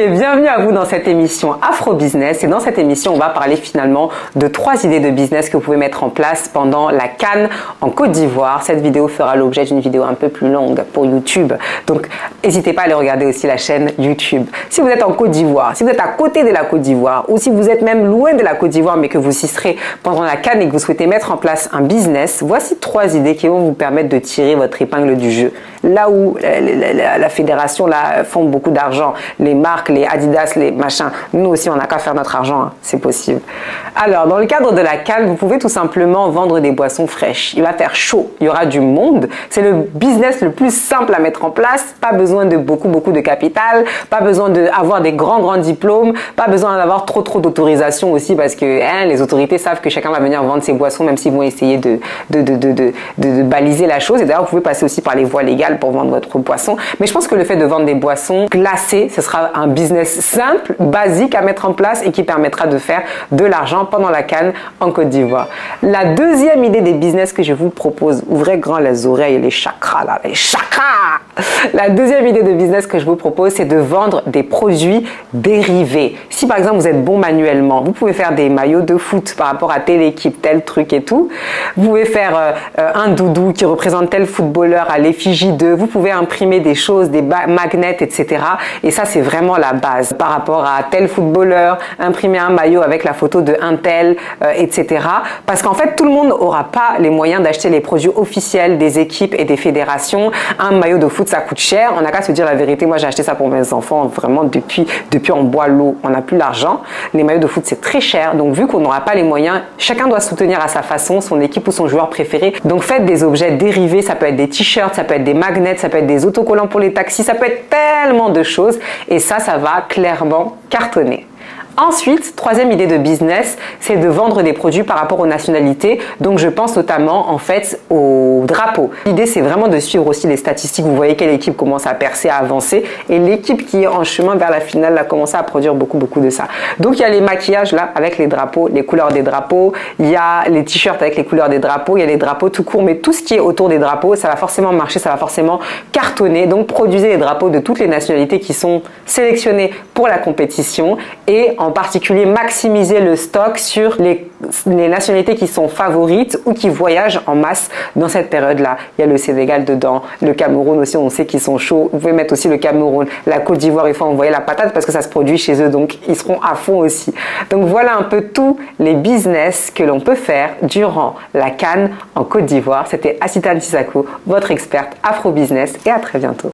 Bienvenue à vous dans cette émission Afro Business. Et dans cette émission, on va parler finalement de 3 idées de business que vous pouvez mettre en place pendant la CAN en Côte d'Ivoire. Cette vidéo fera l'objet d'une vidéo un peu plus longue pour YouTube. Donc, n'hésitez pas à aller regarder aussi la chaîne YouTube. Si vous êtes en Côte d'Ivoire, si vous êtes à côté de la Côte d'Ivoire ou si vous êtes même loin de la Côte d'Ivoire mais que vous y serez pendant la CAN et que vous souhaitez mettre en place un business, voici 3 idées qui vont vous permettre de tirer votre épingle du jeu. Là où la fédération là, font beaucoup d'argent, les marques, les Adidas, les machins, nous aussi on n'a qu'à faire notre argent, hein, c'est possible. Alors dans le cadre de la CAN, vous pouvez tout simplement vendre des boissons fraîches. Il va faire chaud, il y aura du monde, c'est le business le plus simple à mettre en place, pas besoin de beaucoup de capital, pas besoin d'avoir des grands diplômes, pas besoin d'avoir trop d'autorisation aussi parce que les autorités savent que chacun va venir vendre ses boissons même s'ils vont essayer de baliser la chose. Et d'ailleurs vous pouvez passer aussi par les voies légales pour vendre votre boisson. Mais je pense que le fait de vendre des boissons glacées, ce sera un business simple, basique à mettre en place et qui permettra de faire de l'argent pendant la CAN en Côte d'Ivoire. La deuxième idée des business que je vous propose, ouvrez grand les oreilles, les chakras là, les chakras. La deuxième idée de business que je vous propose, c'est de vendre des produits dérivés. Si par exemple vous êtes bon manuellement, vous pouvez faire des maillots de foot par rapport à telle équipe, tel truc et tout. Vous pouvez faire un doudou qui représente tel footballeur à l'effigie d'eux. Vous pouvez imprimer des choses, des magnets, etc. Et ça, c'est vraiment la base par rapport à tel footballeur, imprimer un maillot avec la photo de un tel, etc. Parce qu'en fait, tout le monde n'aura pas les moyens d'acheter les produits officiels des équipes et des fédérations. Un maillot de foot, ça coûte cher. On n'a qu'à se dire la vérité. Moi, j'ai acheté ça pour mes enfants. Vraiment, depuis on boit l'eau, on n'a plus l'argent. Les maillots de foot, c'est très cher. Donc, vu qu'on n'aura pas les moyens, chacun doit soutenir à sa façon son équipe ou son joueur préféré. Donc, faites des objets dérivés. Ça peut être des t-shirts, ça peut être des magnets, ça peut être des autocollants pour les taxis, ça peut être tellement de choses. Et ça va clairement cartonner. Ensuite, troisième idée de business, c'est de vendre des produits par rapport aux nationalités. Donc, je pense notamment, en fait, aux drapeaux. L'idée, c'est vraiment de suivre aussi les statistiques. Vous voyez quelle équipe commence à percer, à avancer. Et l'équipe qui est en chemin vers la finale a commencé à produire beaucoup de ça. Donc, il y a les maquillages là, avec les drapeaux, les couleurs des drapeaux. Il y a les t-shirts avec les couleurs des drapeaux. Il y a les drapeaux tout court. Mais tout ce qui est autour des drapeaux, ça va forcément marcher, ça va forcément cartonner. Donc, produisez les drapeaux de toutes les nationalités qui sont sélectionnées pour la compétition. Et en particulier maximiser le stock sur les nationalités qui sont favorites ou qui voyagent en masse dans cette période-là. Il y a le Sénégal dedans, le Cameroun aussi, on sait qu'ils sont chauds. Vous pouvez mettre aussi le Cameroun, la Côte d'Ivoire, il faut envoyer la patate parce que ça se produit chez eux, donc ils seront à fond aussi. Donc voilà un peu tous les business que l'on peut faire durant la CAN en Côte d'Ivoire. C'était Asitane Sissako, votre experte Afro Business, et à très bientôt.